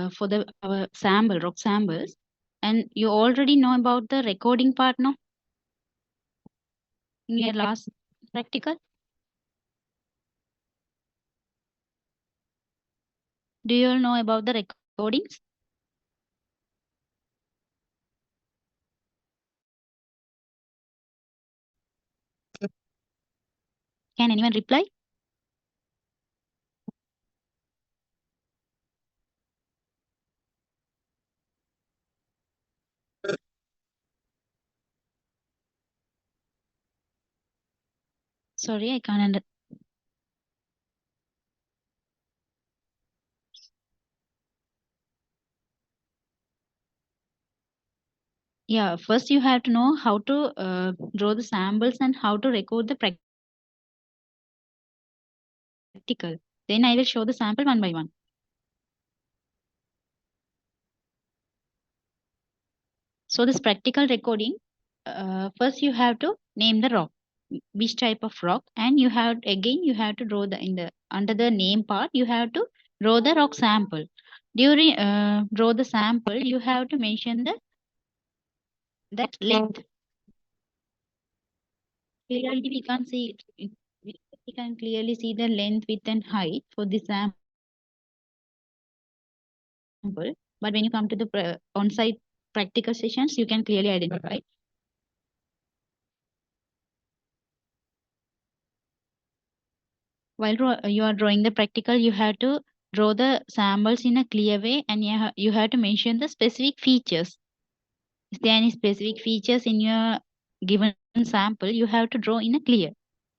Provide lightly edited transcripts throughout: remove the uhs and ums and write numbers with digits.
for the our sample rock samples, and you already know about the recording part now in your last practical. Do you all know about the recordings? Can anyone reply? Sorry, I can't under. Yeah, first you have to know how to draw the samples and how to record the practical. Then I will show the sample one by one. So this practical recording, first you have to name the rock, which type of rock, and you have you have to draw the in the under the name part you have to draw the rock sample. During draw the sample, you have to mention the that length. Clearly we can see we can clearly see the length, width, and height for the sample. But when you come to the on-site practical sessions, you can clearly identify. While you are drawing the practical, you have to draw the samples in a clear way, and you have to mention the specific features. Is there any specific features in your given sample, you have to draw in a clear,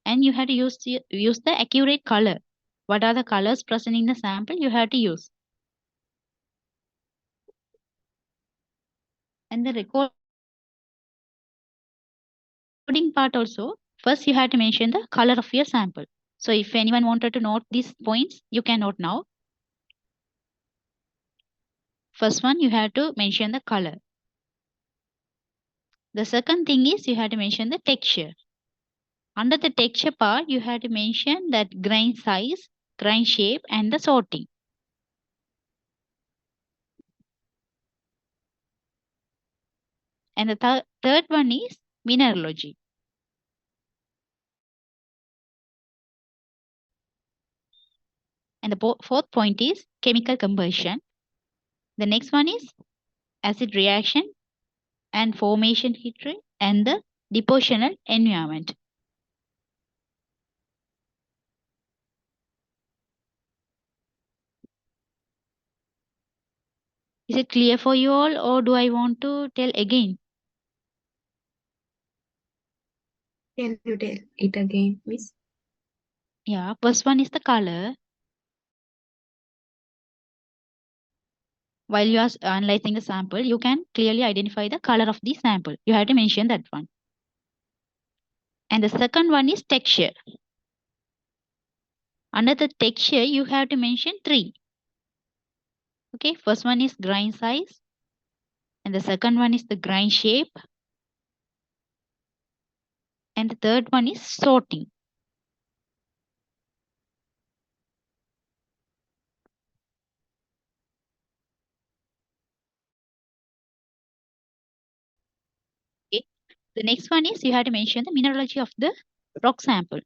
and you have to use the accurate color. What are the colors present in the sample you have to use? And the recording part also, first you have to mention the color of your sample. So if anyone wanted to note these points, you can note now. First one, you have to mention the color. The second thing is you have to mention the texture. Under the texture part, you have to mention that grain size, grain shape, and the sorting. And the third one is mineralogy. And the fourth point is chemical conversion. The next one is acid reaction and formation history and the depositional environment. Is it clear for you all, or do I want to tell again? Can you tell it again, Miss? Yeah, first one is the color. While you are analyzing the sample, you can clearly identify the color of the sample. You have to mention that one. And the second one is texture. Under the texture, you have to mention 3. Okay, first one is grain size. And the second one is the grain shape. And the third one is sorting. Okay. The next one is you have to mention the mineralogy of the rock sample.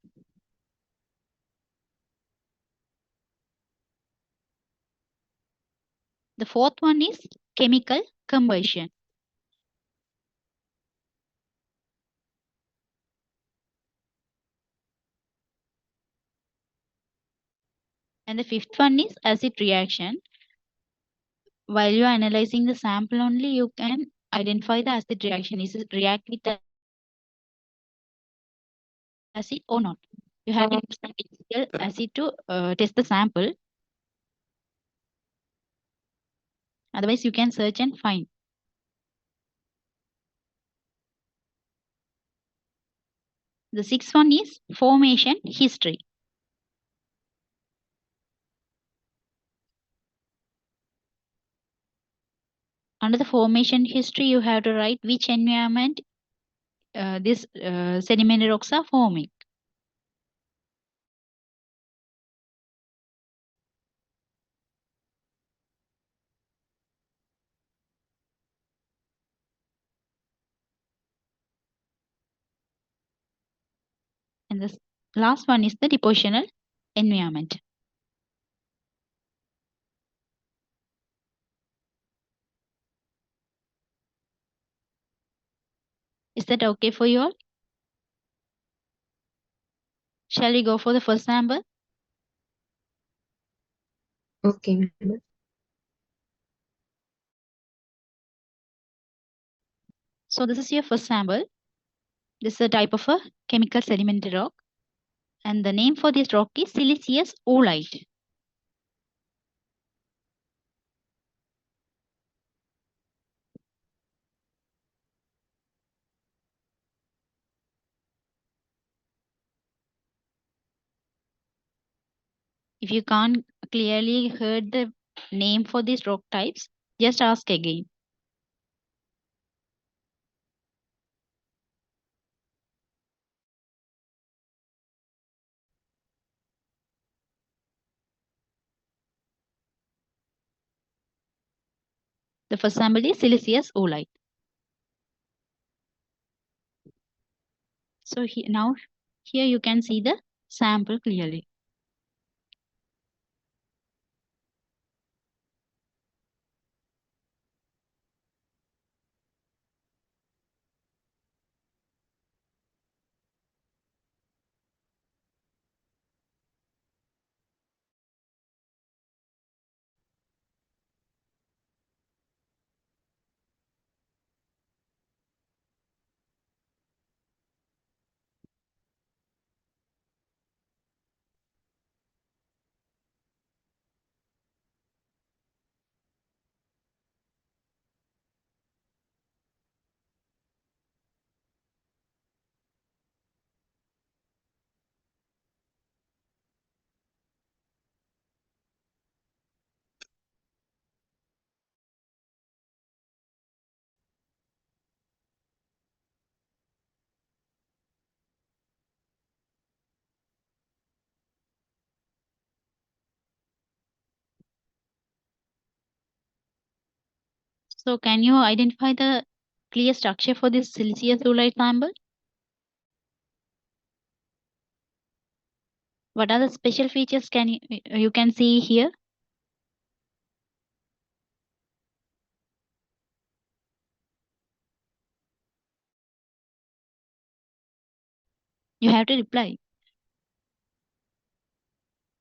The fourth one is chemical conversion. And the fifth one is acid reaction. While you are analyzing the sample only, you can identify the acid reaction. Is it react with the acid or not? You have to use the physical acid to test the sample. Otherwise, you can search and find. The sixth one is formation history. Under the formation history, you have to write which environment this sedimentary rocks are forming. And the last one is the depositional environment. Is that okay for you all? Shall we go for the first sample? Okay, ma'am. So this is your first sample. This is a type of a chemical sedimentary rock. And the name for this rock is siliceous oolite. If you can't clearly heard the name for these rock types, just ask again. The first sample is siliceous oolite. So now here you can see the sample clearly. So can you identify the clear structure for this siliceous oolite sample? What are the special features can you can see here? You have to reply.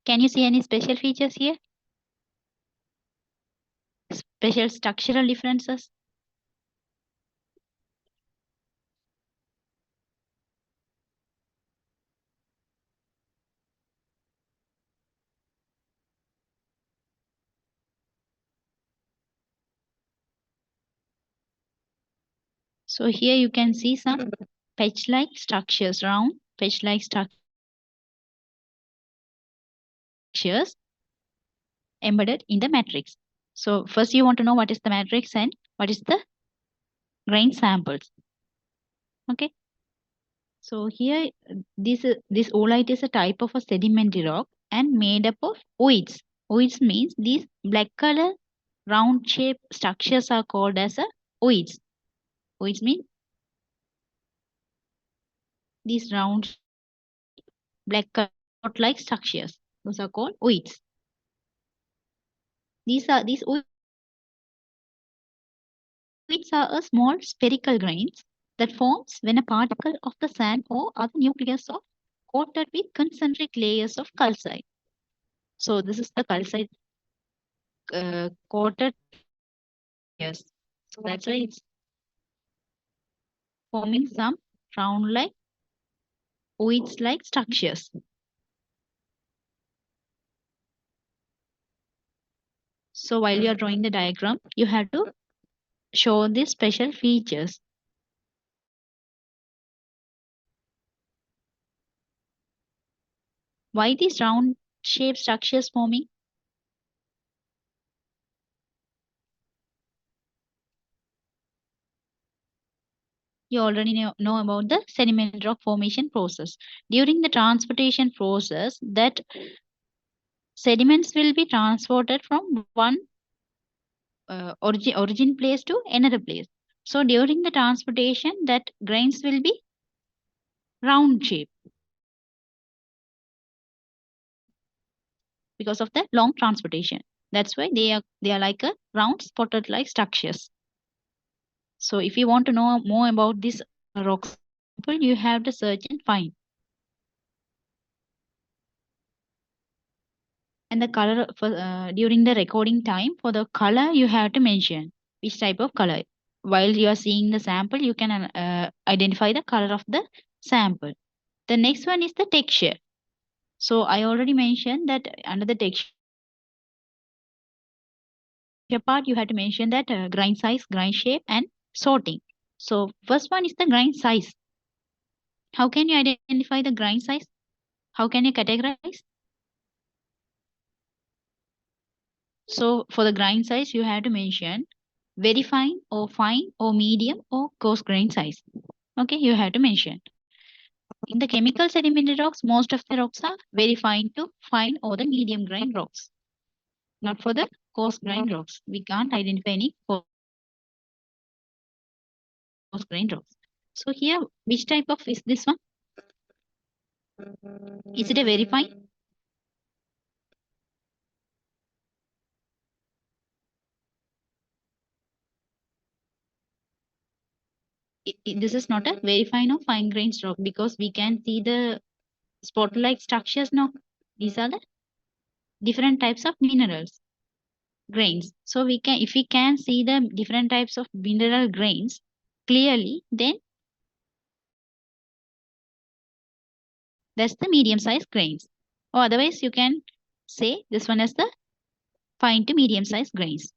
Can you see any special features here? Special structural differences? So here you can see some patch-like structures, round patch-like structures embedded in the matrix. So first you want to know what is the matrix and what is the grain samples. Okay. So here this oolite is a type of a sedimentary rock and made up of ooids. Ooids means these black color round shaped structures are called as a ooids. Ooids mean these round black color like structures. Those are called ooids. These ooids are a small spherical grains that forms when a particle of the sand or other nucleus of coated with concentric layers of calcite. So this is the calcite coated layers. So that's why it's forming some round like ooids like structures. So while you are drawing the diagram, you have to show the special features. Why these round shape structures forming? You already know about the sediment rock formation process. During the transportation process, that sediments will be transported from one origin place to another place. So during the transportation, that grains will be round shape. because of the long transportation. That's why they are like a round spotted like structures. So if you want to know more about this rock sample, you have to search and find. And the color for during the recording time, for the color you have to mention which type of color. While you are seeing the sample, you can identify the color of the sample. The next one is the texture. So I already mentioned that under the texture part, you have to mention that grain size, grain shape, and sorting. So first one is the grain size. How can you identify the grain size? How can you categorize? So for the grain size, you have to mention very fine or medium or coarse grain size. Okay, you have to mention. In the chemical sedimentary rocks, most of the rocks are very fine to fine or the medium grain rocks. Not for the coarse grain rocks. We can't identify any coarse grain rocks. So here, which type of is this one? Is it a very fine? This is not a very fine or fine grained rock because we can see the spot-like structures now. These are the different types of minerals, grains. So we can, if we can see the different types of mineral grains clearly, then that's the medium sized grains. Or otherwise, you can say this one as the fine to medium sized grains.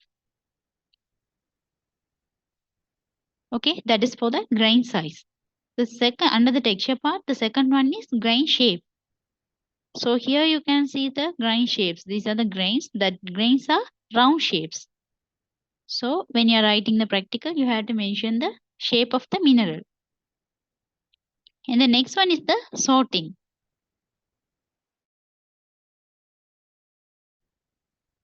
Okay, that is for the grain size. The second, under the texture part, the second one is grain shape. So here you can see the grain shapes. These are the grains. That grains are round shapes. So when you are writing the practical, you have to mention the shape of the mineral. And the next one is the sorting.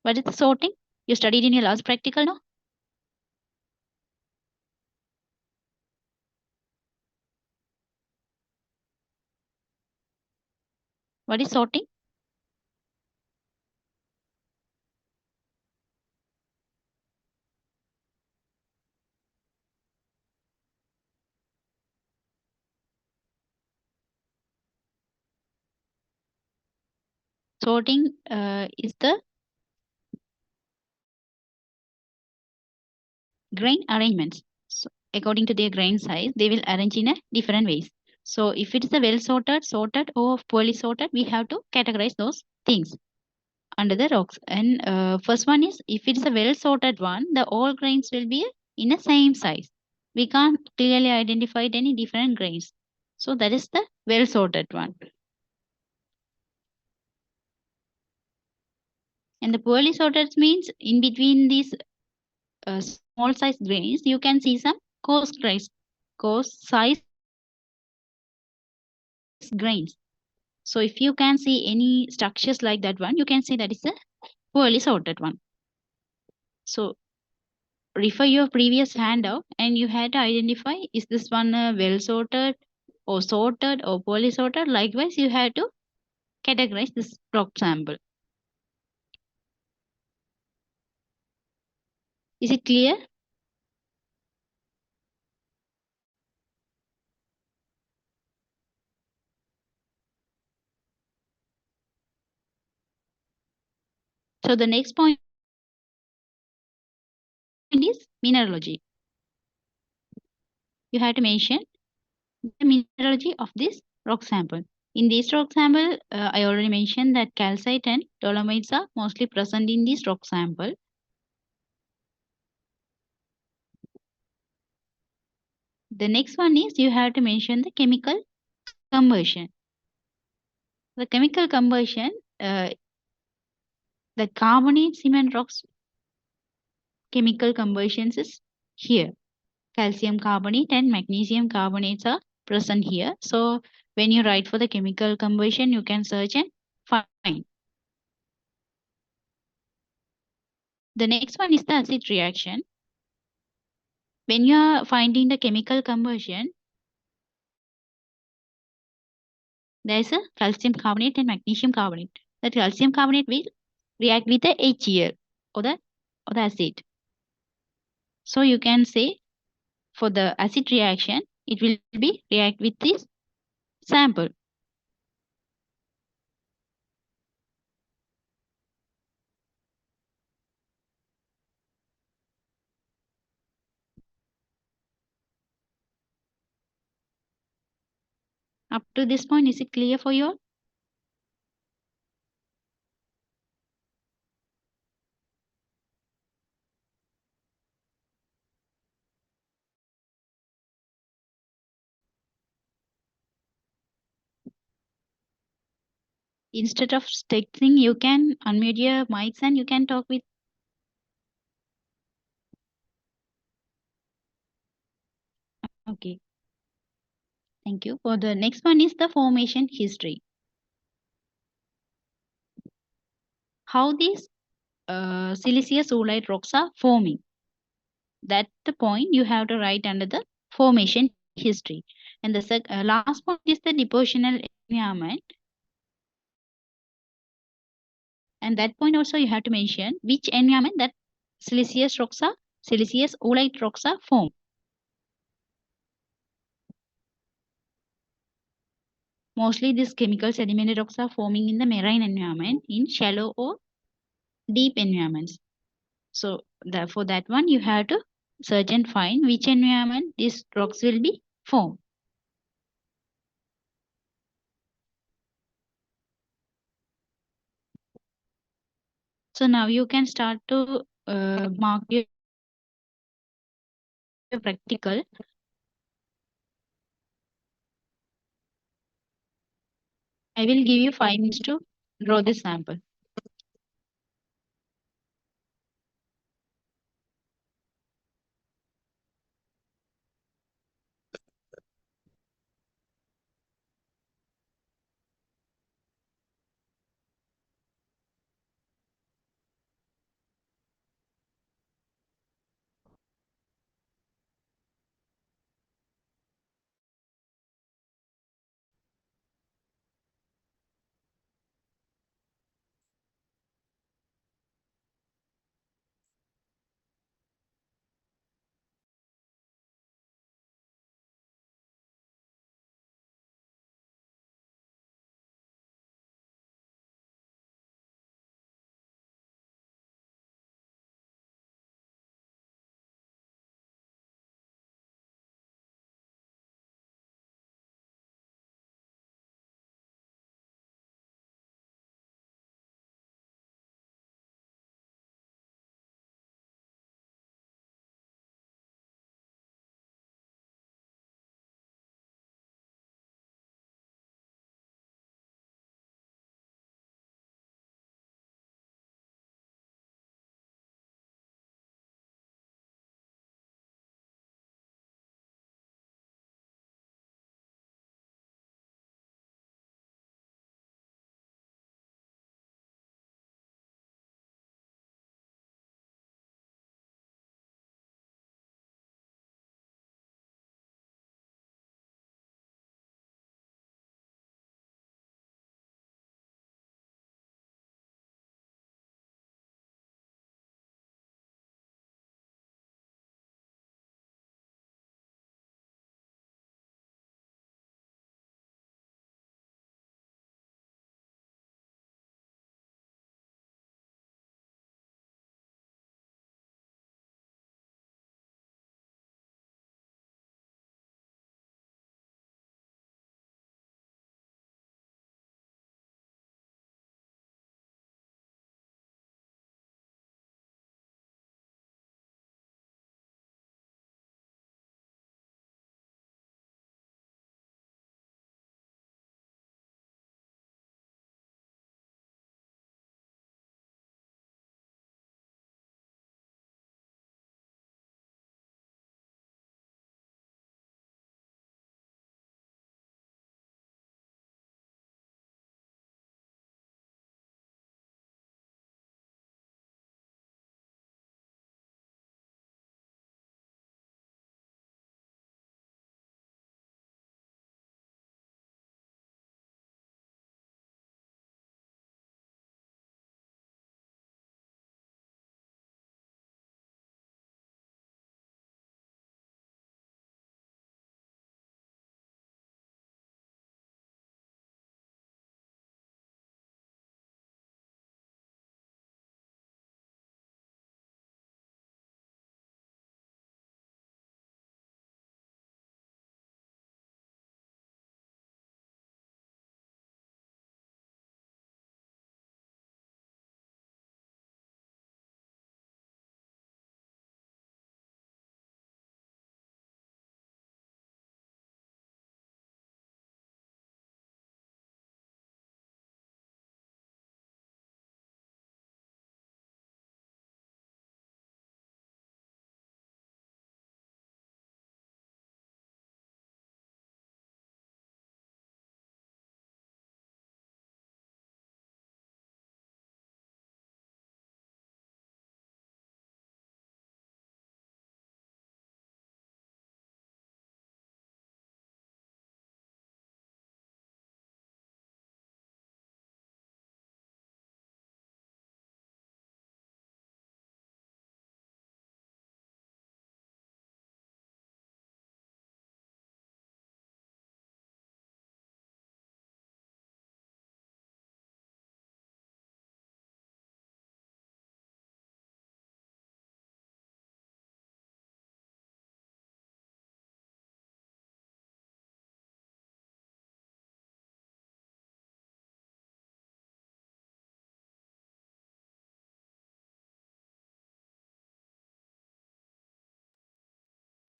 What is the sorting? You studied in your last practical, no? What is sorting? Sorting is the grain arrangements. So according to their grain size, they will arrange in a different ways. So if it is a well sorted, sorted, or poorly sorted, we have to categorize those things under the rocks. And first one is if it is a well sorted one, the all grains will be in the same size. We can't clearly identify any different grains. So that is the well sorted one. And the poorly sorted means in between these small size grains, you can see some coarse size grains. So if you can see any structures like that one, you can say that is a poorly sorted one. So refer your previous handout and you had to identify is this one well sorted or poorly sorted. Likewise, you have to categorize this rock sample. Is it clear? So the next point is mineralogy. You have to mention the mineralogy of this rock sample. In this rock sample, I already mentioned that calcite and dolomites are mostly present in this rock sample. The next one is you have to mention the chemical conversion. The chemical conversion, the carbonate cement rocks chemical conversions is here. Calcium carbonate and magnesium carbonates are present here. So when you write for the chemical conversion, you can search and find. The next one is the acid reaction. When you are finding the chemical conversion, there is a calcium carbonate and magnesium carbonate. That calcium carbonate will react with the HCl or the acid. So you can say for the acid reaction, it will be react with this sample. Up to this point, is it clear for you all? Instead of texting, you can unmute your mics and you can talk with. Okay. Thank you. For the next one is the formation history. How these siliceous oolite rocks are forming. That's the point you have to write under the formation history. And the last point is the depositional environment. And that point also you have to mention which environment that siliceous oolite rocks are formed. Mostly these chemical sedimentary rocks are forming in the marine environment in shallow or deep environments. So for that one, you have to search and find which environment these rocks will be formed. So now you can start to mark your practical. I will give you 5 minutes to draw this sample.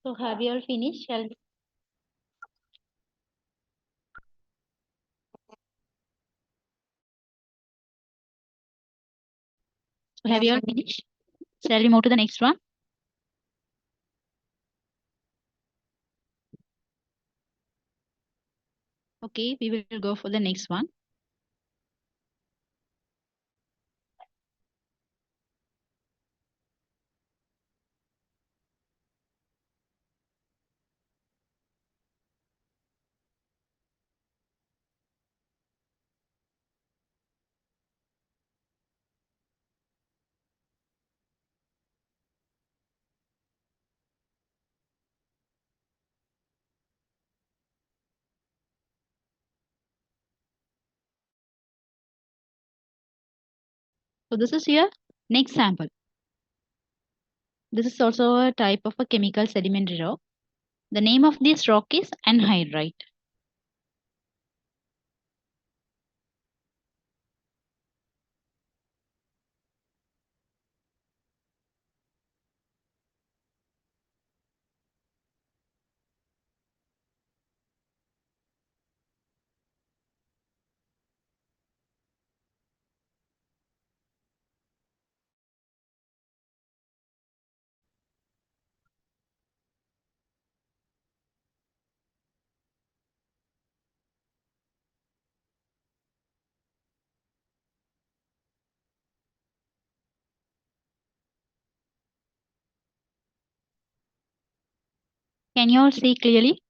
So have you all finished? Shall we? So have you all finished? Shall we move to the next one? Okay, we will go for the next one. So this is your next sample. This is also a type of a chemical sedimentary rock. The name of this rock is anhydrite. Can you all see clearly?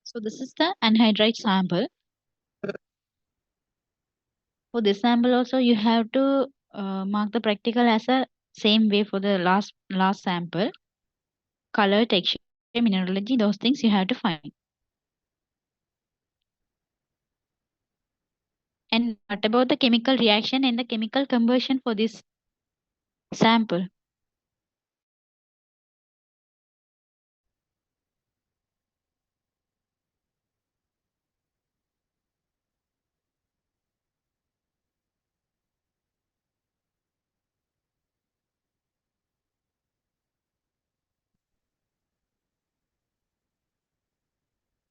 So this is the anhydrite sample. For this sample also you have to mark the practical as a same way for the last sample. Color, texture, mineralogy, those things you have to find. And what about the chemical reaction and the chemical conversion for this sample?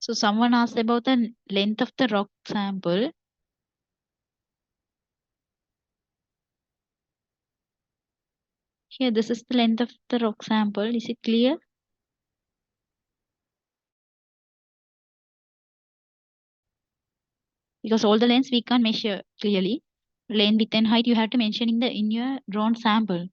So someone asked about the length of the rock sample. Here, this is the length of the rock sample. Is it clear? Because all the lengths we can't measure clearly. Length, width, and height you have to mention in your drawn sample.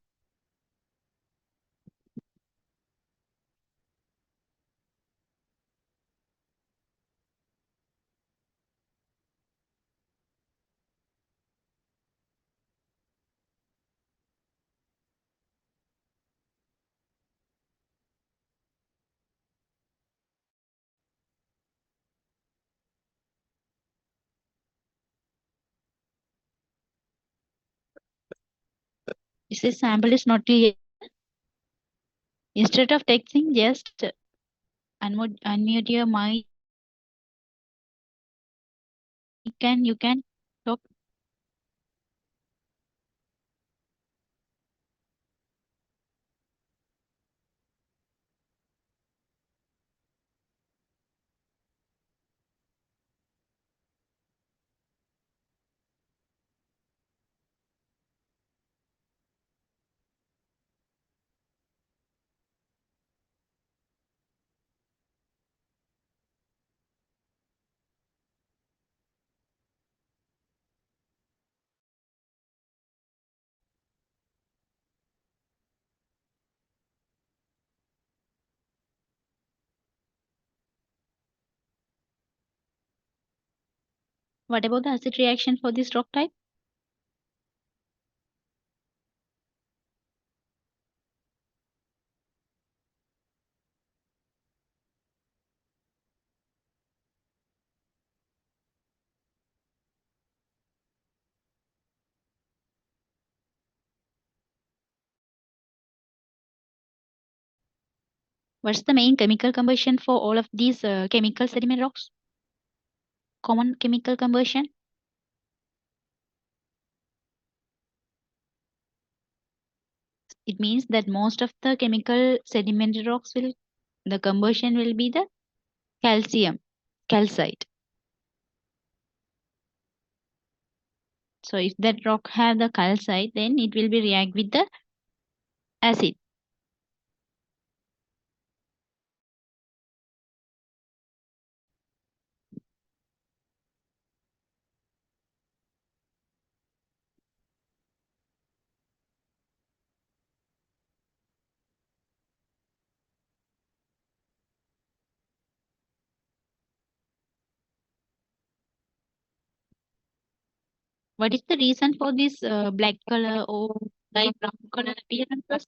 This sample is not clear. Instead of texting, just unmute your mic and you can talk. What about the acid reaction for this rock type? What's the main chemical combustion for all of these chemical sediment rocks? Common chemical combustion. It means that most of the chemical sedimentary rocks will, the combustion will be the calcium, calcite. So if that rock have the calcite, then it will be react with the acid. What is the reason for this black color or light brown color appearance?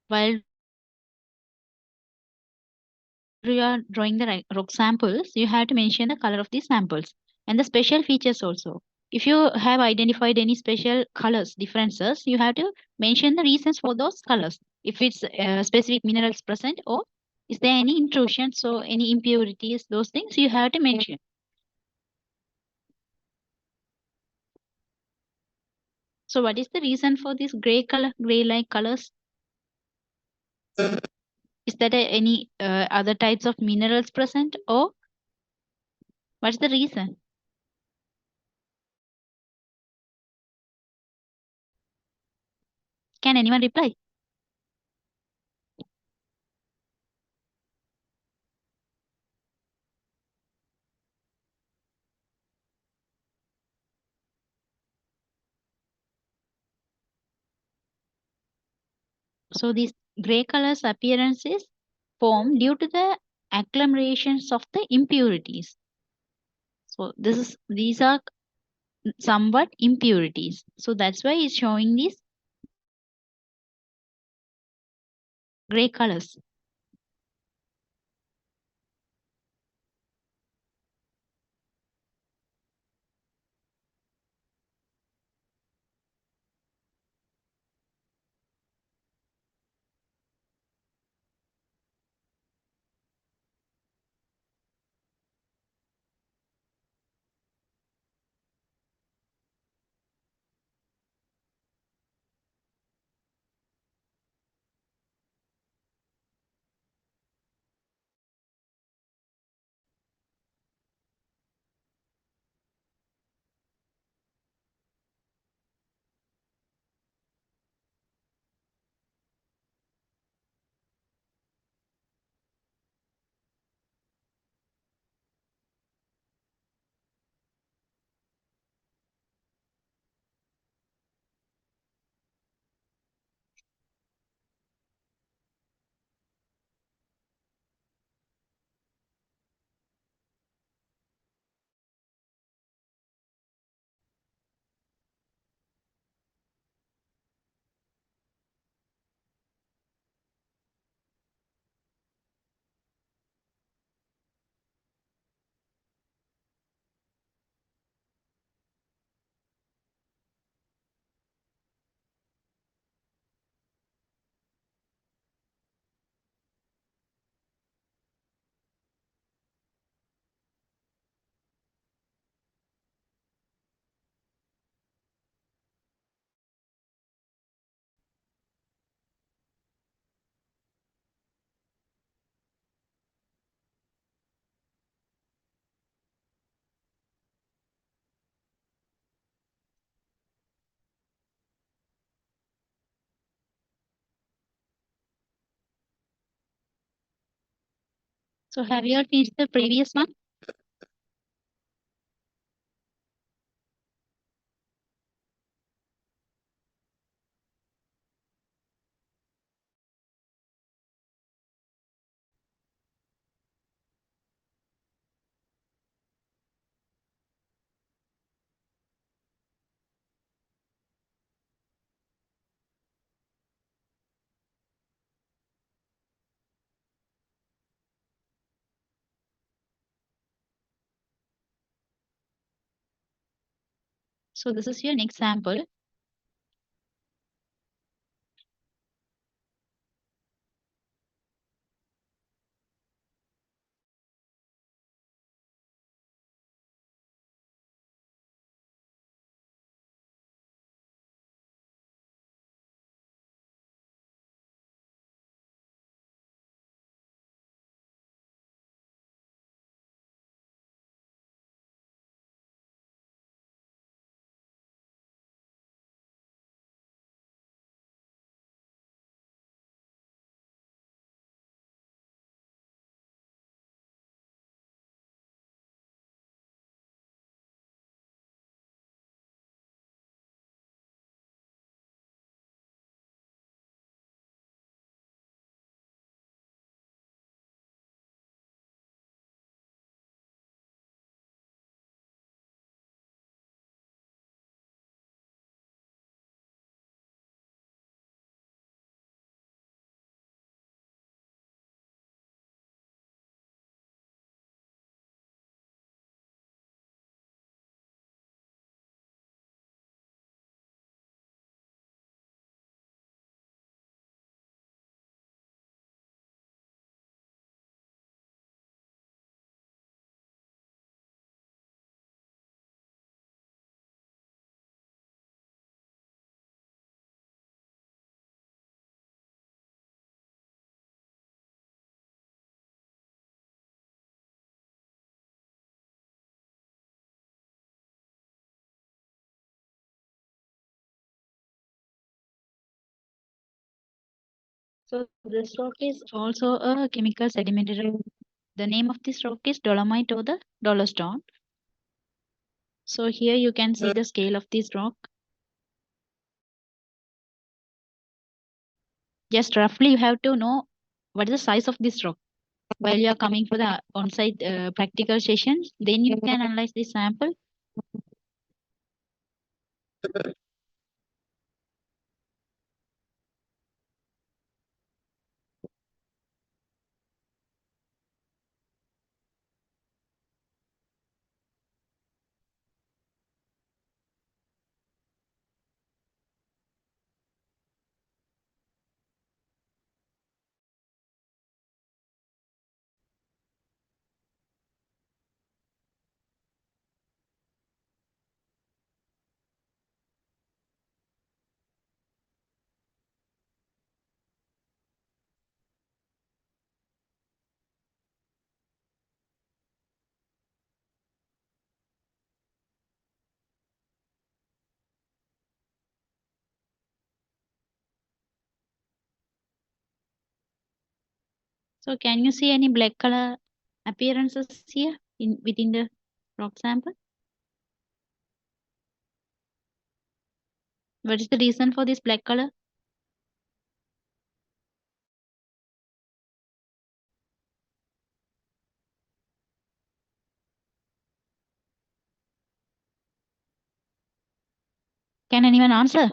While you are drawing the rock samples, you have to mention the color of these samples and the special features also. If you have identified any special colors differences, you have to mention the reasons for those colors. If it's specific minerals present or is there any intrusions or any impurities, those things you have to mention. So what is the reason for this gray color, gray like colors? Is that any other types of minerals present or what's the reason? Can anyone reply? So these gray colors appearances form due to the agglomerations of the impurities. So these are somewhat impurities. So that's why it's showing these gray colors. So have you all finished the previous one? So this is your next sample. So this rock is also a chemical sedimentary. The name of this rock is dolomite or the dolostone. So here you can see the scale of this rock. Just roughly you have to know what is the size of this rock. While you are coming for the on-site practical sessions, then you can analyze the sample. So can you see any black color appearances here in within the rock sample? What is the reason for this black color? Can anyone answer?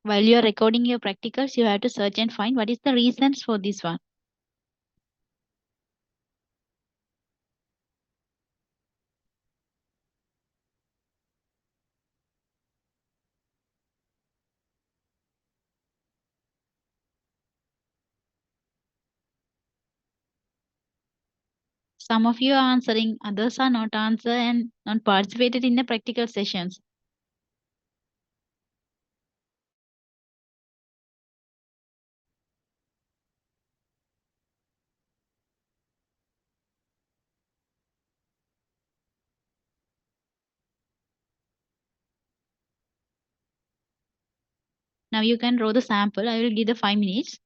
While you are recording your practicals, you have to search and find what is the reasons for this one. Some of you are answering, others are not answer and not participated in the practical sessions. Now you can draw the sample. I will give the 5 minutes.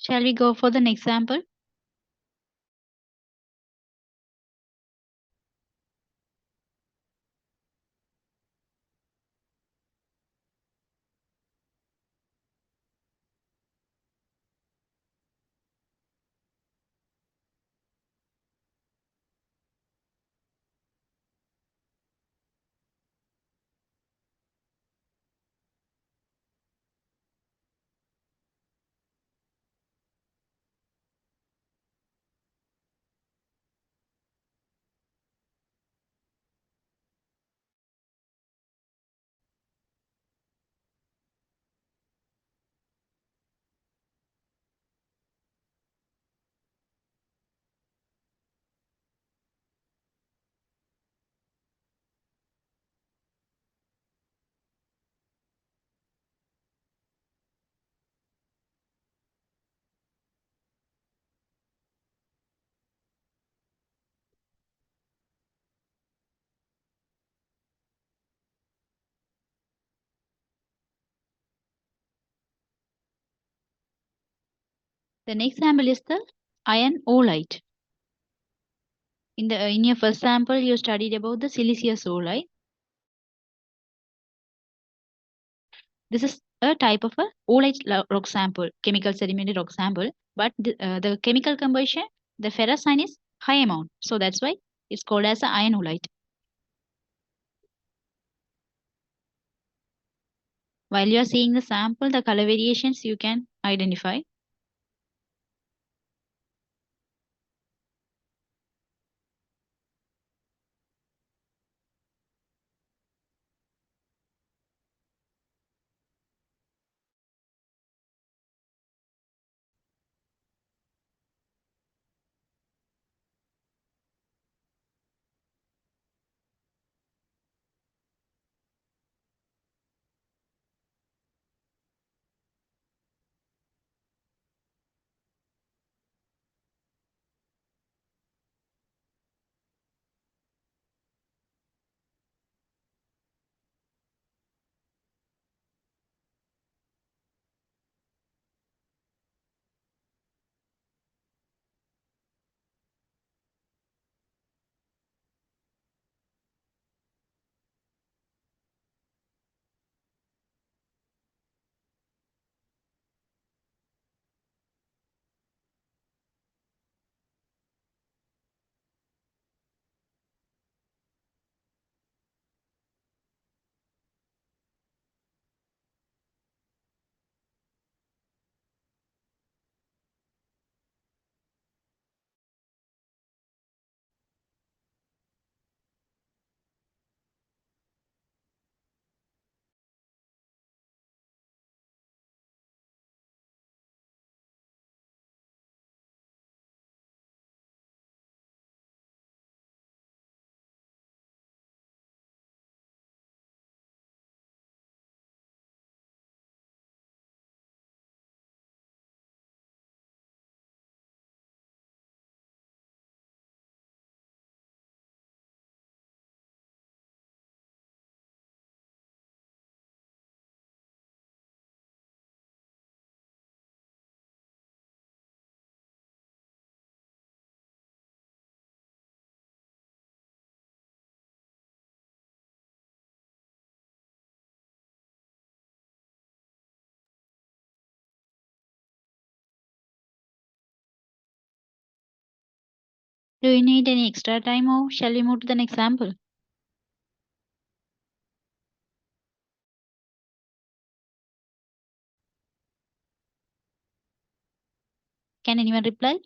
Shall we go for the next sample? The next sample is the iron oolite. In your first sample, you studied about the siliceous oolite. This is a type of a oolite rock sample, chemical sedimentary rock sample. But the chemical composition, the ferrous sign is high amount. So that's why it's called as an iron oolite. While you are seeing the sample, the color variations you can identify. Do you need any extra time or shall we move to the next sample? Can anyone reply?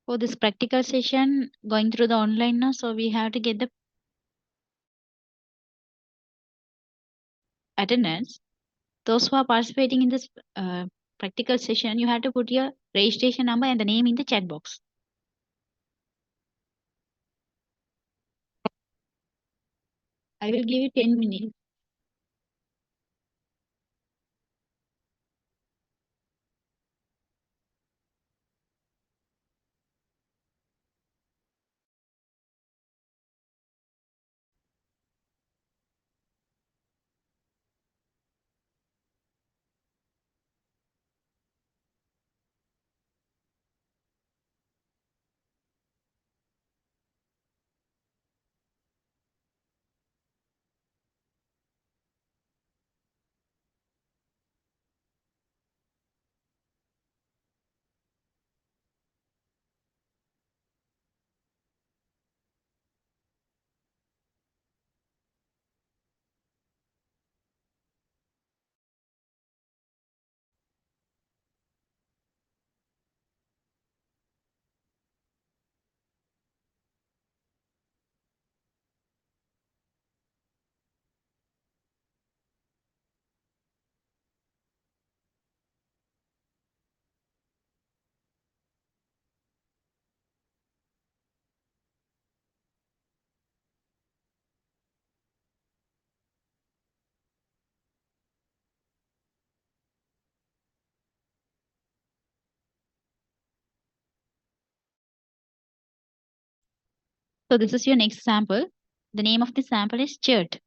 For this practical session, going through the online now, so we have to get the attendance. Those who are participating in this practical session, you have to put your registration number and the name in the chat box. I will give you 10 minutes. So this is your next sample. The name of the sample is chert.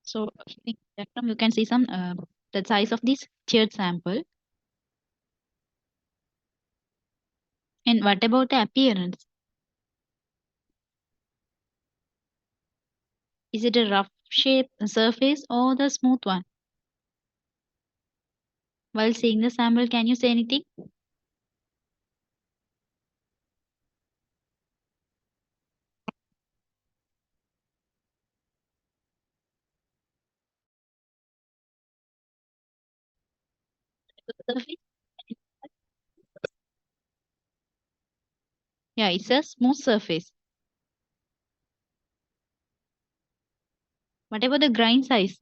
So in the diagram, you can see some the size of this chert sample. And what about the appearance? Is it a rough shape surface or the smooth one? While seeing the sample, can you say anything? Surface? Yeah, it's a smooth surface. What about the grain size?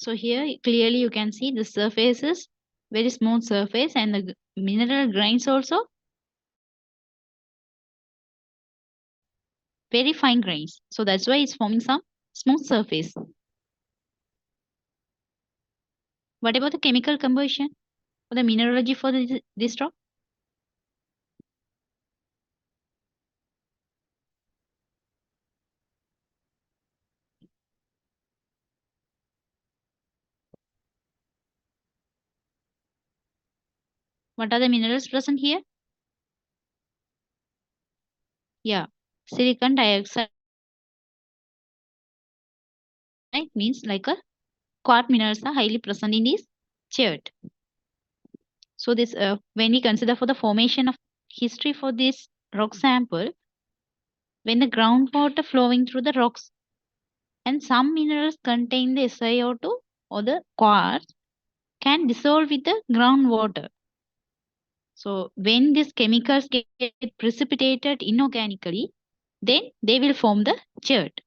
So here clearly you can see the surface is very smooth surface and the mineral grains also very fine grains. So that's why it's forming some smooth surface. What about the chemical composition or the mineralogy for this rock? What are the minerals present here? Yeah, silicon dioxide means like a quartz minerals are highly present in this chert. So this when we consider for the formation of history for this rock sample, when the groundwater flowing through the rocks and some minerals contain the SiO2 or the quartz can dissolve with the groundwater. So when these chemicals get precipitated inorganically, then they will form the chert.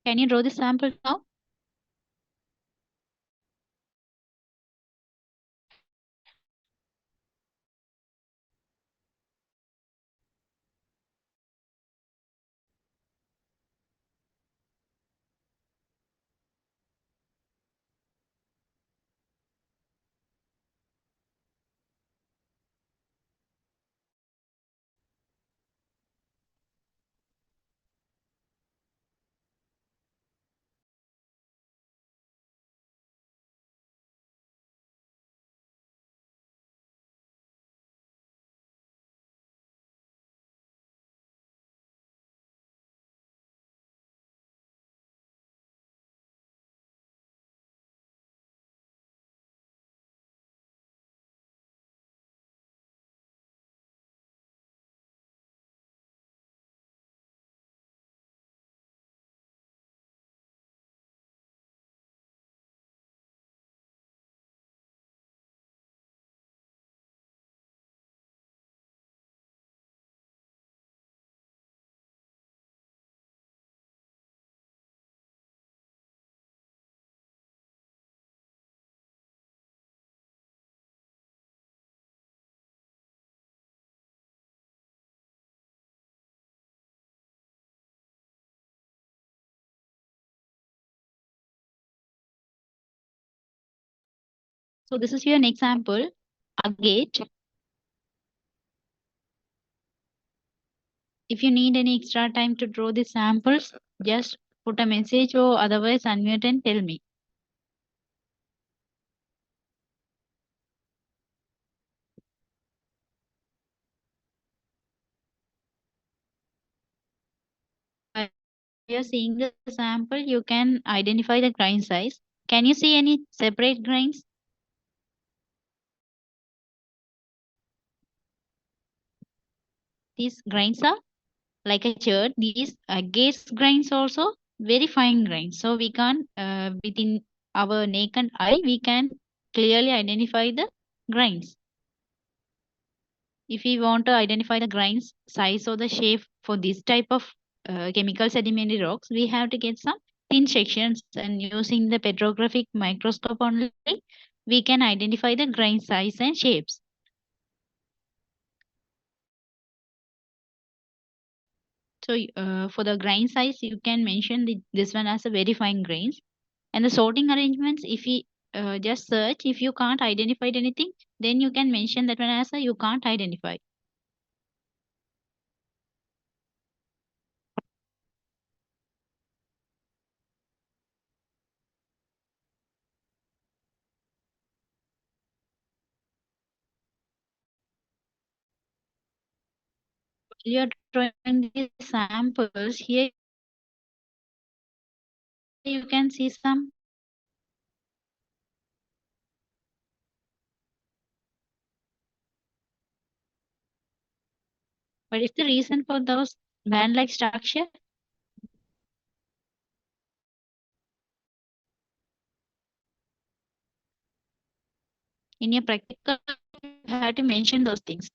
Can you draw the sample now? So this is here an example, agate. If you need any extra time to draw the samples, just put a message or otherwise unmute and tell me. While you're seeing the sample, you can identify the grain size. Can you see any separate grains? These grains are like a chert. These agates grains also very fine grains. So we can within our naked eye, we can clearly identify the grains. If we want to identify the grains size or the shape for this type of chemical sedimentary rocks, we have to get some thin sections, and using the petrographic microscope only, we can identify the grain size and shapes. So for the grain size, you can mention this one as a very fine grains. And the sorting arrangements, if you just search, if you can't identify anything, then you can mention that one as a you can't identify. You are drawing the samples here. You can see some. What is the reason for those band-like structure? In your practical, you have to mention those things.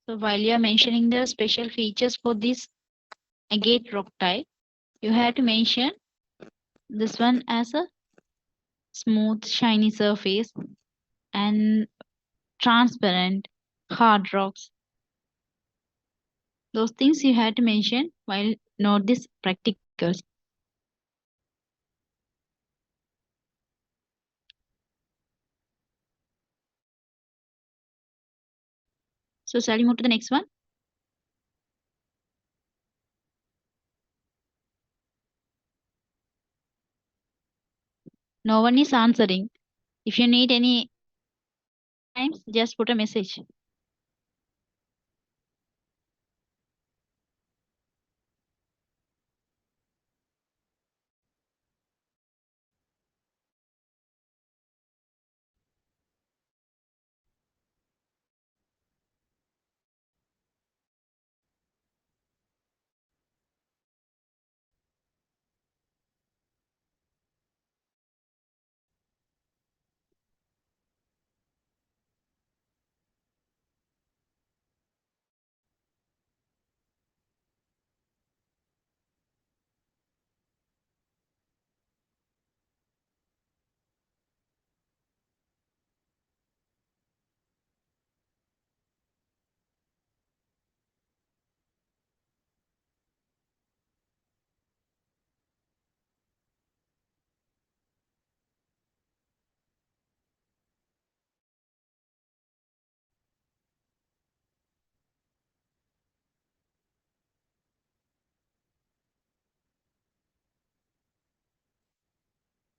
So while you are mentioning the special features for this agate rock type, you have to mention this one as a smooth, shiny surface and transparent, hard rocks. Those things you have to mention while note this practicals. So shall we move to the next one? No one is answering. If you need any times, just put a message.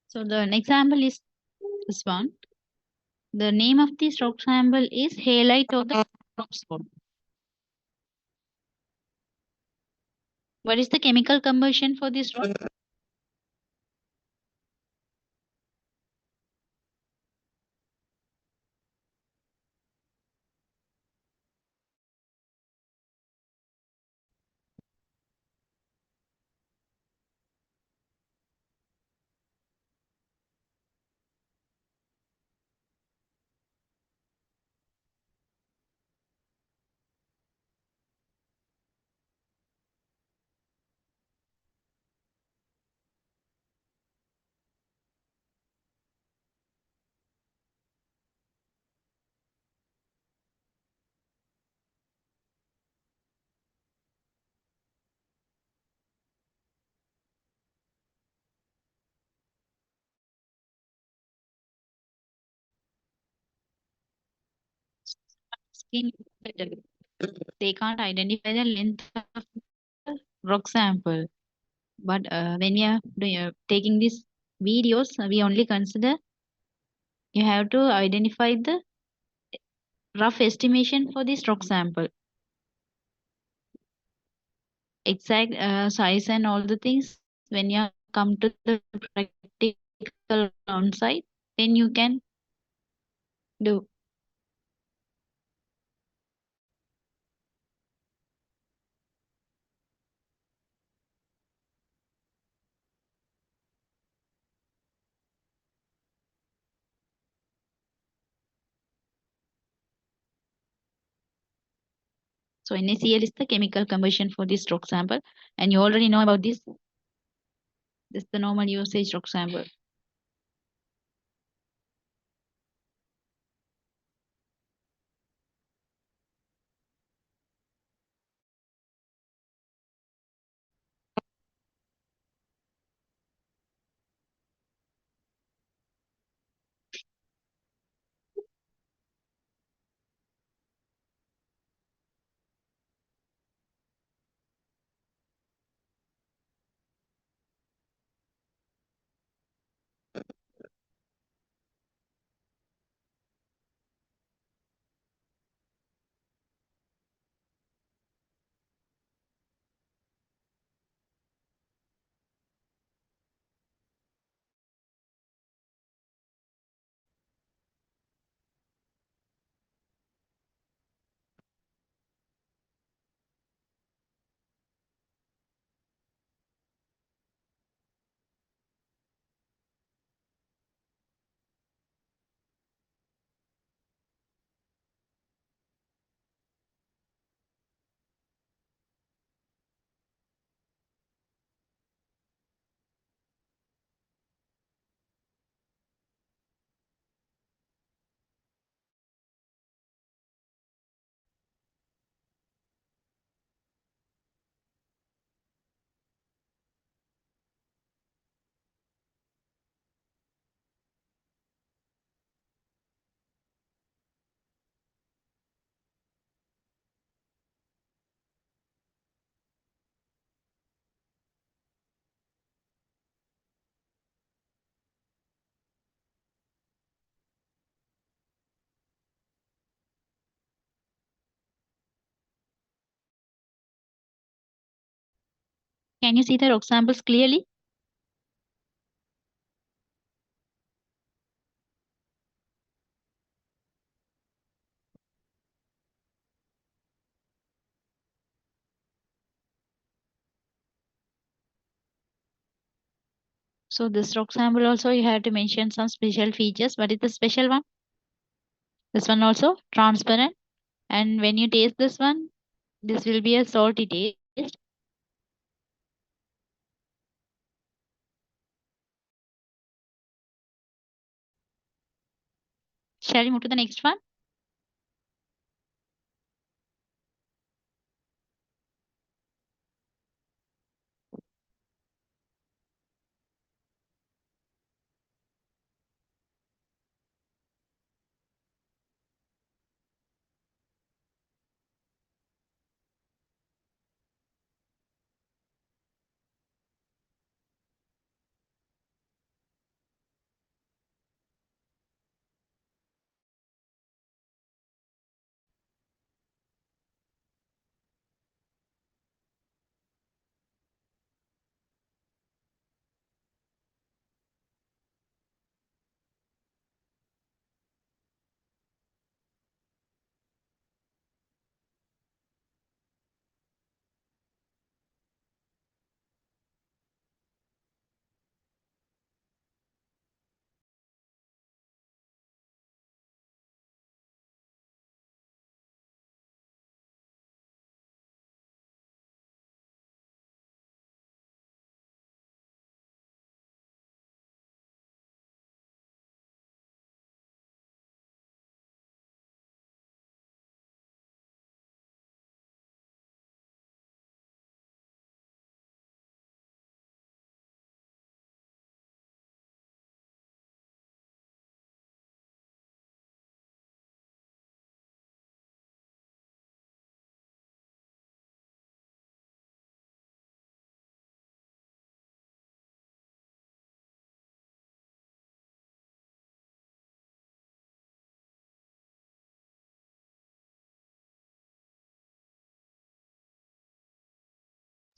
So the example is this one. The name of this rock sample is halite of the rock spot. What is the chemical composition for this rock? Skin metal. They can't identify the length of the rock sample. But when we are taking these videos, we only consider you have to identify the rough estimation for this rock sample. Exact size and all the things when you come to the practical on site, then you can do. So NaCl is the chemical composition for this rock sample, and you already know about this. This is the normal usage rock sample. Can you see the rock samples clearly? So this rock sample also you have to mention some special features. What is the special one? This one also transparent. And when you taste this one, this will be a salty taste. Shall we move to the next one?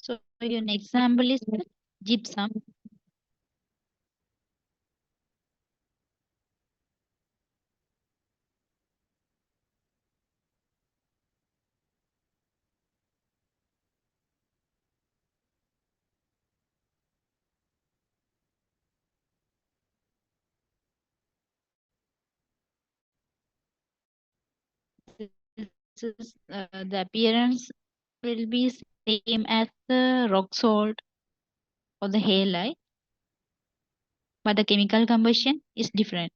So your next sample is the gypsum. This is the appearance will be same as the rock salt or the halite, but the chemical combustion is different.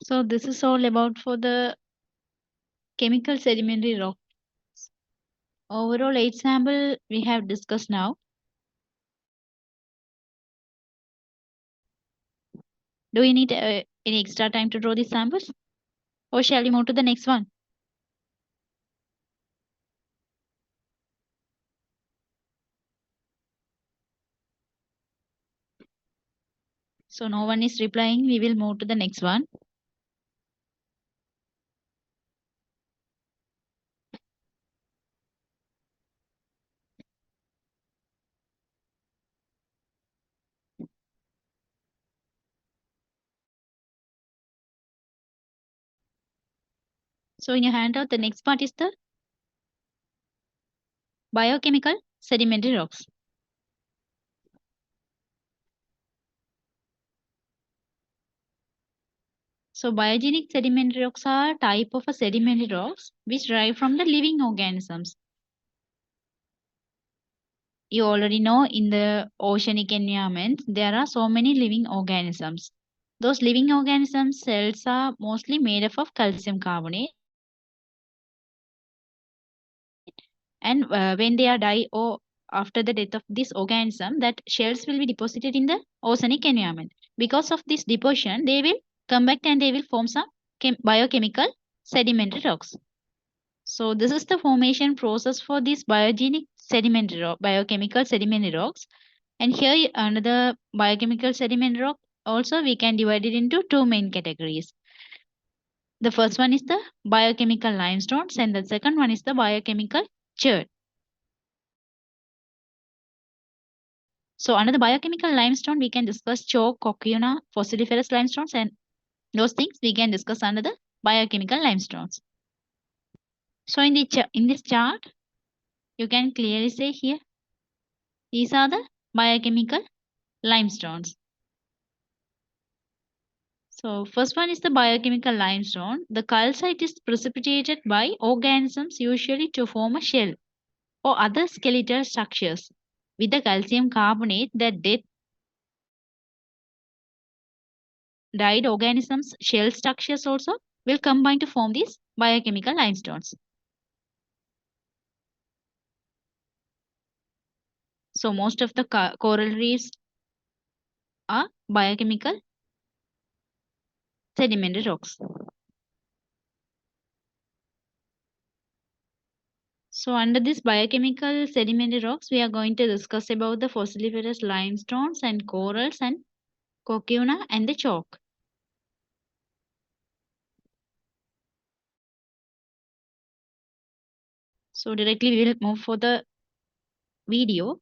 So this is all about for the chemical sedimentary rock. Overall 8 sample we have discussed now. Do you need any extra time to draw these samples? Or shall we move to the next one? So no one is replying. We will move to the next one. So in your handout, the next part is the biochemical sedimentary rocks. So biogenic sedimentary rocks are a type of a sedimentary rocks which derive from the living organisms. You already know in the oceanic environment, there are so many living organisms. Those living organisms cells are mostly made up of calcium carbonate. And when they are die or after the death of this organism, that shells will be deposited in the oceanic environment. Because of this deposition, they will come back and they will form some biochemical sedimentary rocks. So this is the formation process for these biogenic sedimentary biochemical sedimentary rocks. And here another biochemical sedimentary rock also we can divide it into two main categories. The first one is the biochemical limestones and the second one is the biochemical chert. So under the biochemical limestone, we can discuss chalk, coquina, fossiliferous limestones, and those things we can discuss under the biochemical limestones. So in the in this chart, you can clearly say here, these are the biochemical limestones. So first one is the biochemical limestone. The calcite is precipitated by organisms usually to form a shell or other skeletal structures with the calcium carbonate that dead died organisms shell structures also will combine to form these biochemical limestones. So most of the coral reefs are biochemical sedimentary rocks. So under this biochemical sedimentary rocks, we are going to discuss about the fossiliferous limestones and corals and coquina and the chalk. So directly we will move for the video.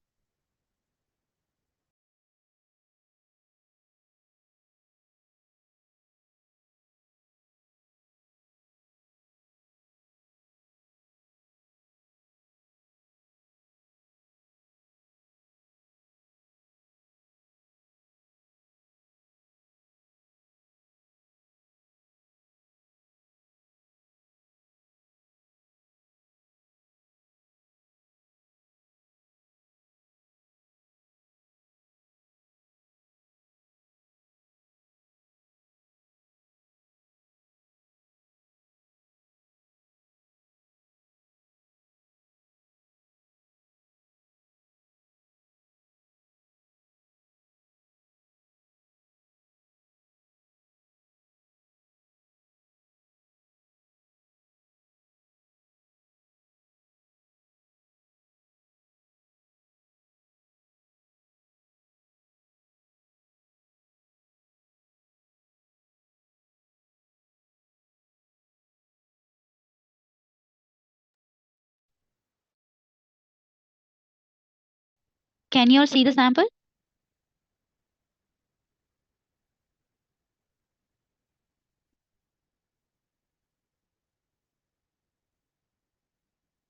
Can you all see the sample?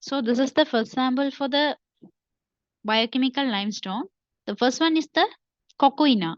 So this is the first sample for the biochemical limestone. The first one is the coquina.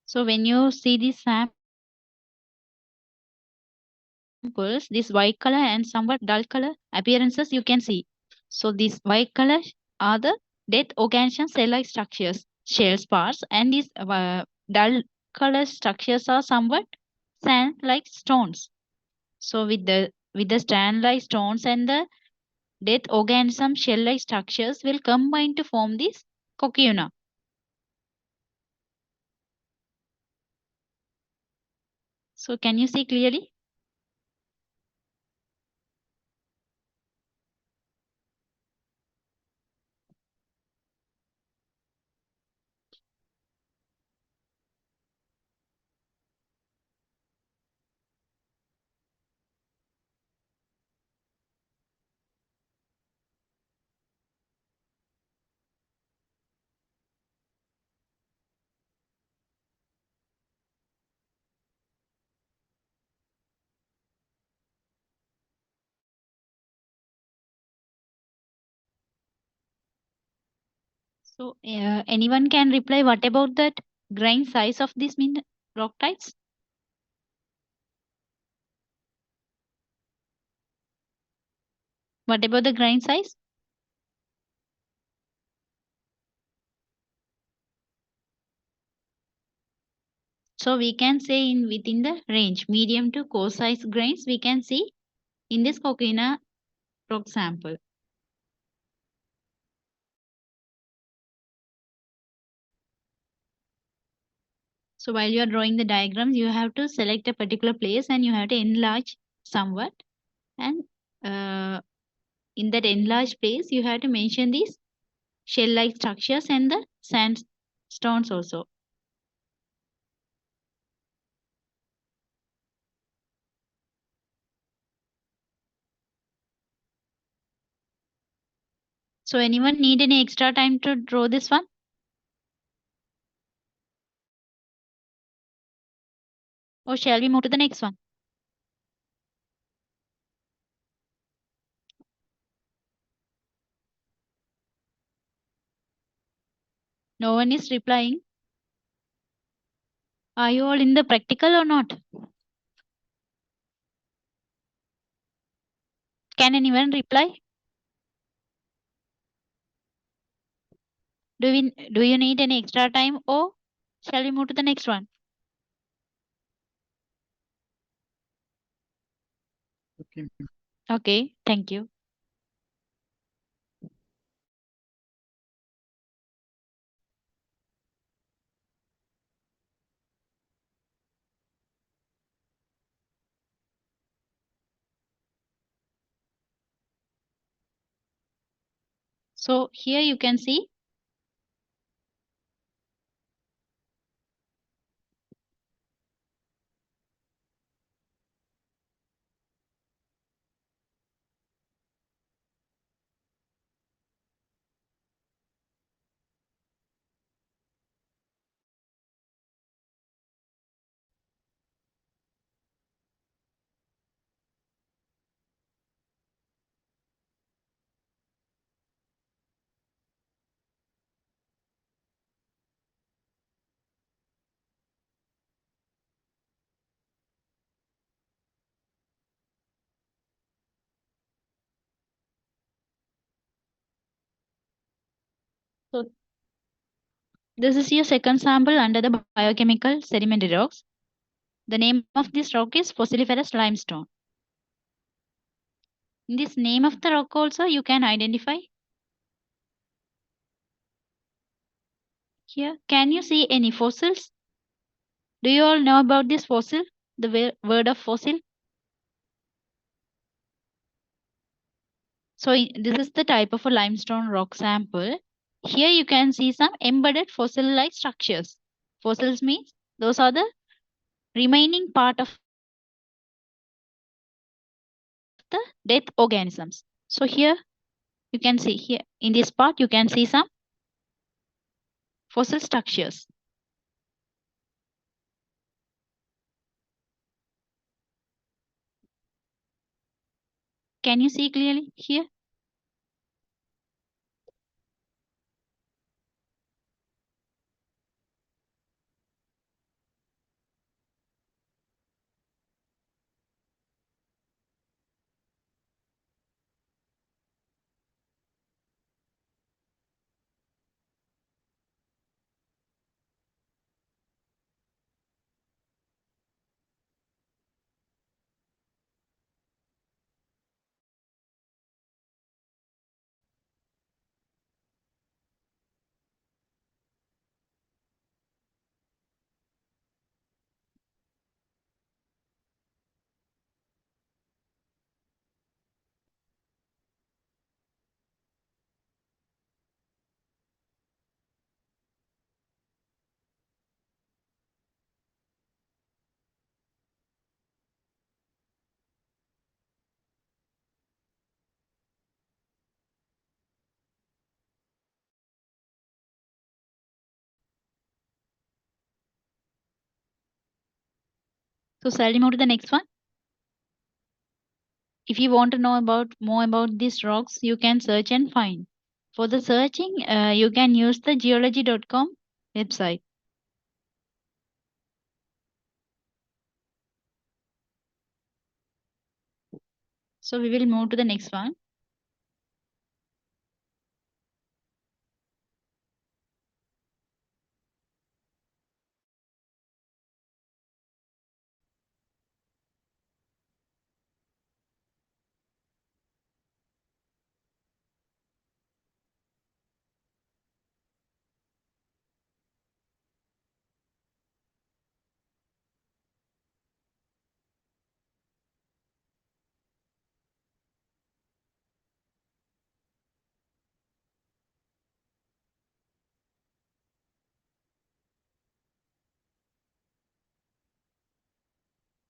So when you see these samples, this white color and somewhat dull color appearances you can see. So these white color are the death organism cell-like structures, shell spars, and these dull color structures are somewhat sand-like stones. So with the sand-like stones and the death organism shell-like structures will combine to form this coquina. So can you see clearly? So anyone can reply what about that grain size of these rock types? What about the grain size? So we can say in within the range medium to coarse size grains we can see in this coquina rock sample. So while you are drawing the diagrams, you have to select a particular place and you have to enlarge somewhat. And in that enlarged place, you have to mention these shell-like structures and the sandstones also. So anyone need any extra time to draw this one? Or shall we move to the next one? No one is replying. Are you all in the practical or not? Can anyone reply? Do you need any extra time or shall we move to the next one? Okay. Okay, thank you. So here you can see so this is your second sample under the biochemical sedimentary rocks. The name of this rock is fossiliferous limestone. In this name of the rock also you can identify here. Can you see any fossils? Do you all know about this fossil? The word of fossil? So this is the type of a limestone rock sample. Here you can see some embedded fossil-like structures. Fossils means those are the remaining part of the dead organisms. So here you can see here in this part you can see some fossil structures. Can you see clearly here? So shall we move to the next one? If you want to know about more about these rocks, you can search and find. For the searching, you can use the geology.com website. So we will move to the next one.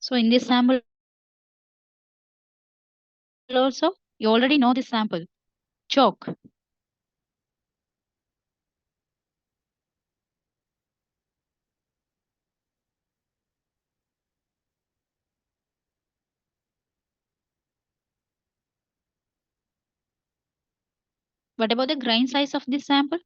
So in this sample also, you already know this sample, chalk. What about the grain size of this sample?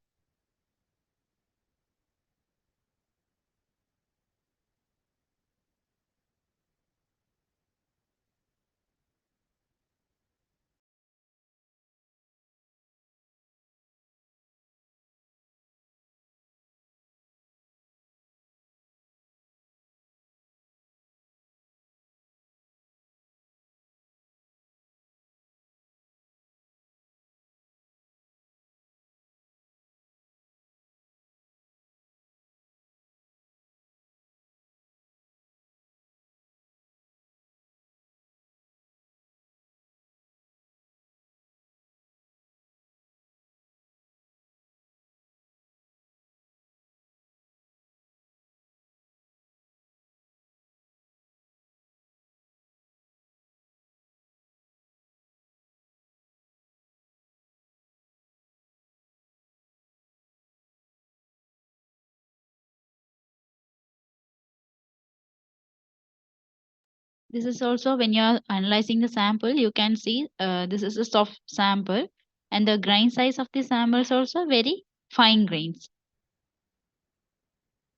This is also when you are analyzing the sample, you can see this is a soft sample and the grain size of the sample is also very fine grains.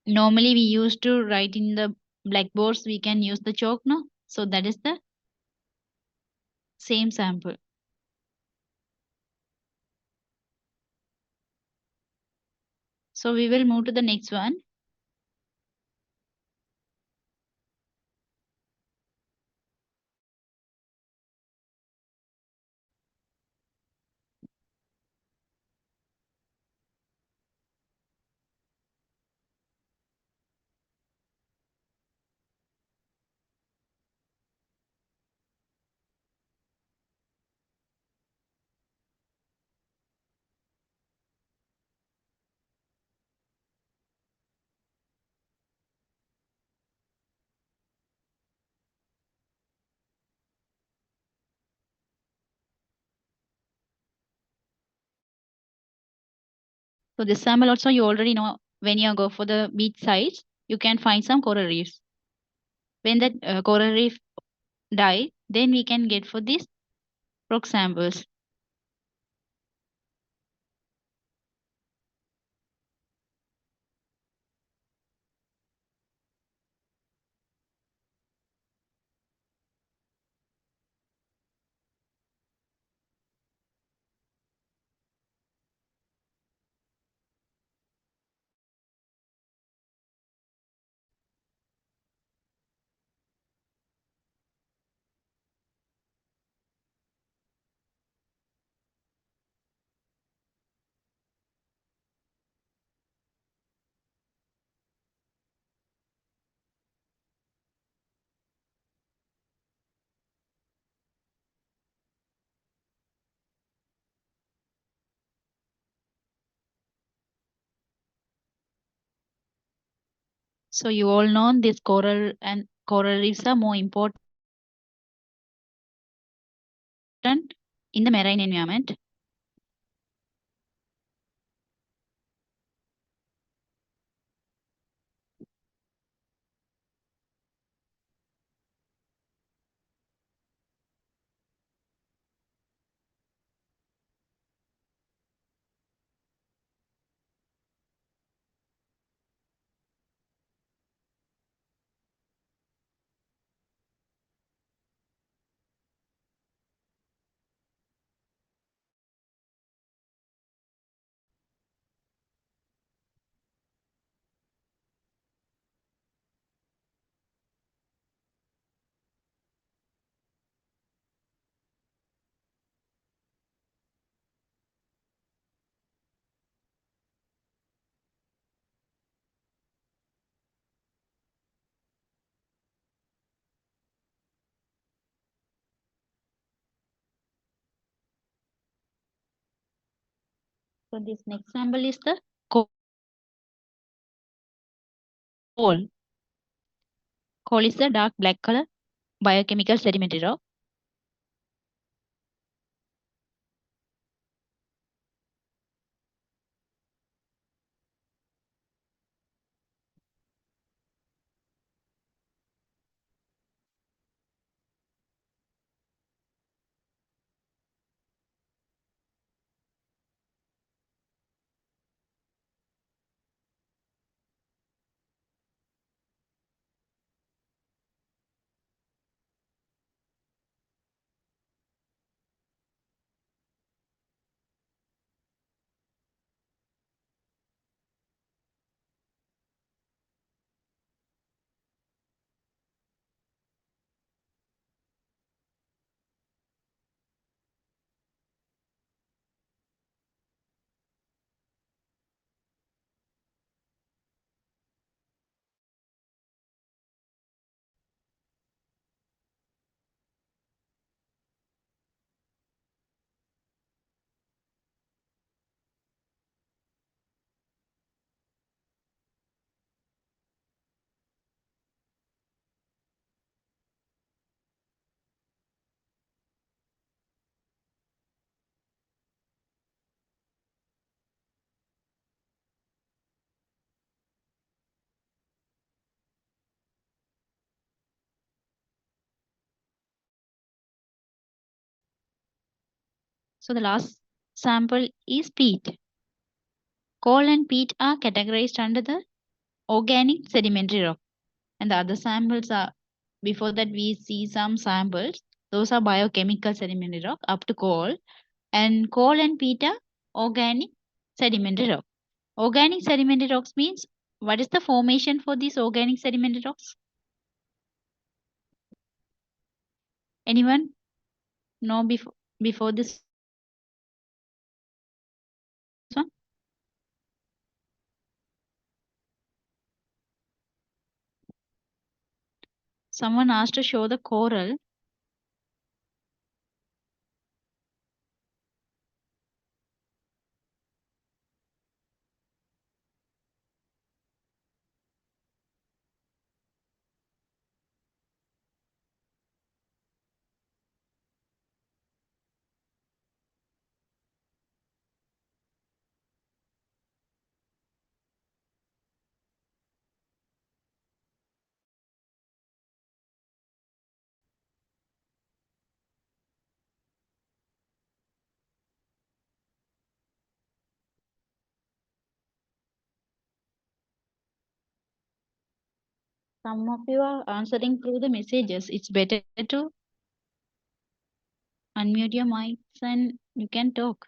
Normally we used to write in the blackboards, we can use the chalk, no? So that is the same sample. So we will move to the next one. So this sample also you already know when you go for the beach sites, you can find some coral reefs. When that coral reef die, then we can get for these rock samples. So you all know this coral and coral reefs are more important in the marine environment. So this next sample is the coal. Coal is the dark black color biochemical sedimentary rock. So the last sample is peat. Coal and peat are categorized under the organic sedimentary rock. And the other samples are, before that we see some samples. Those are biochemical sedimentary rock up to coal. And coal and peat are organic sedimentary rock. Organic sedimentary rocks means, what is the formation for these organic sedimentary rocks? Anyone know before this one? Someone asked to show the coral. Some of you are answering through the messages. It's better to unmute your mics and you can talk.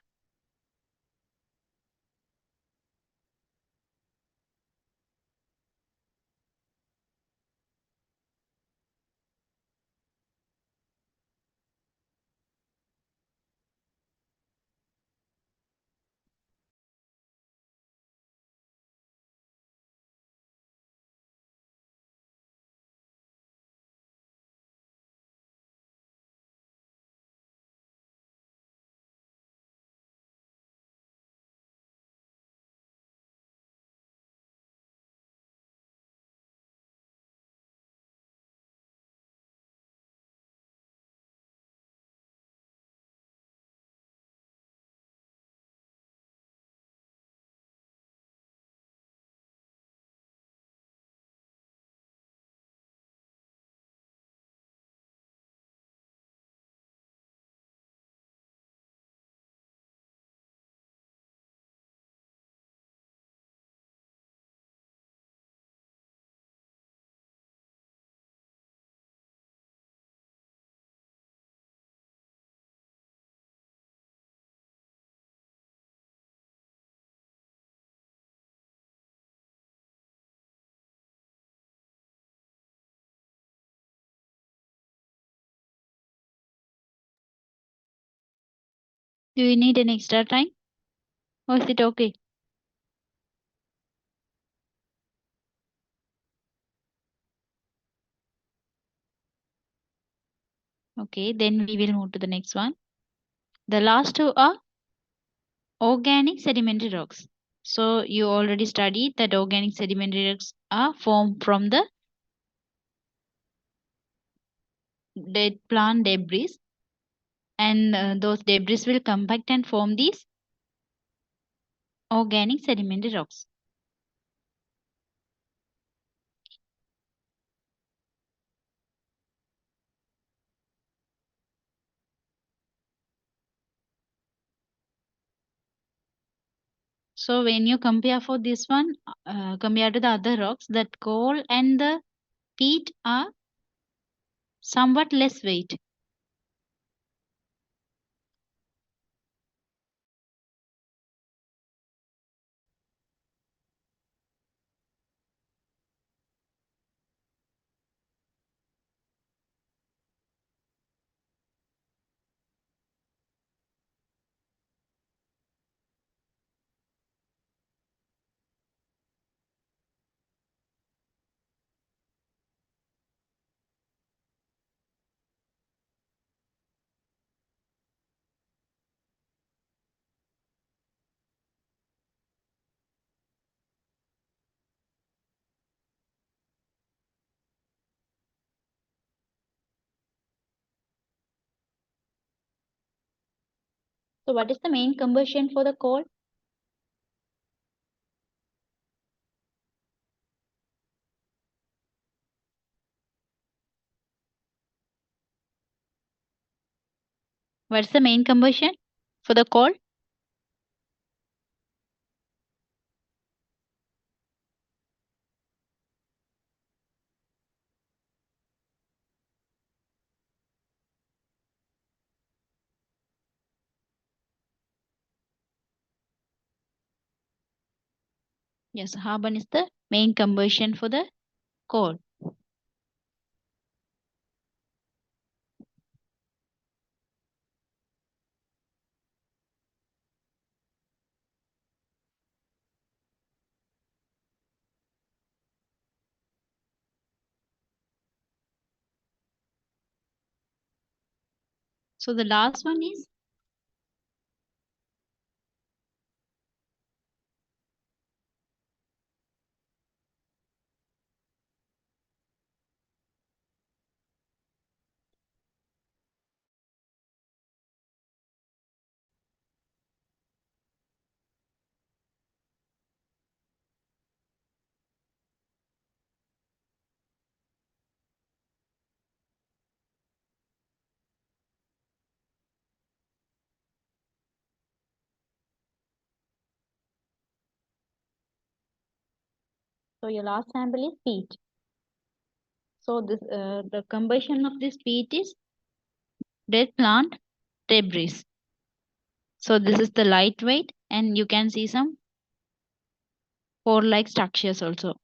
Do you need an extra time or is it okay? Okay, then we will move to the next one. The last two are organic sedimentary rocks. So you already studied that organic sedimentary rocks are formed from the dead plant debris, and those debris will compact and form these organic sedimentary rocks. So when you compare for this one, compared to the other rocks, that coal and the peat are somewhat less weight. So what is the main combustion for the coal? What's the main combustion? for the call? Yes, carbon is the main combustion for the coal. So the last one is so your last sample is peat. So this the combustion of this peat is dead plant debris. So this is the lightweight, and you can see some pore-like structures also.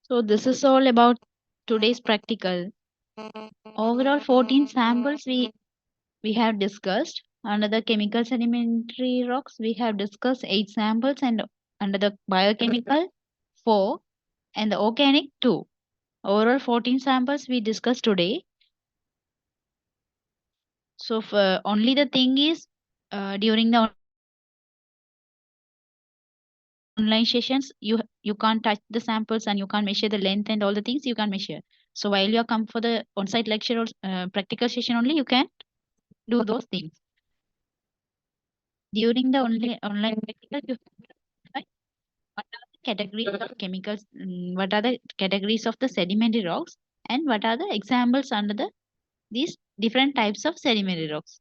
So this is all about today's practical. Overall 14 samples we have discussed. Under the chemical sedimentary rocks, we have discussed 8 samples, and under the biochemical 4, and the organic 2. Overall 14 samples we discussed today. So only the thing is during the online sessions you can't touch the samples and you can't measure the length and all the things you can measure. So while you are come for the on-site lecture or practical session only, you can do those things. During the online practical, you have what are the categories of chemicals, what are the categories of the sedimentary rocks, and what are the examples under the these different types of sedimentary rocks.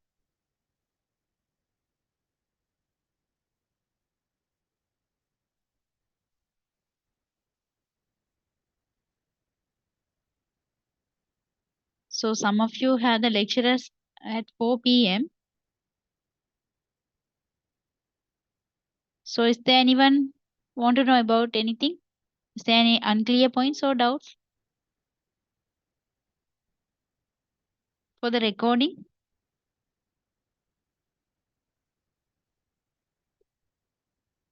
So some of you have the lecturers at 4 p.m. So is there anyone want to know about anything? Is there any unclear points or doubts for the recording?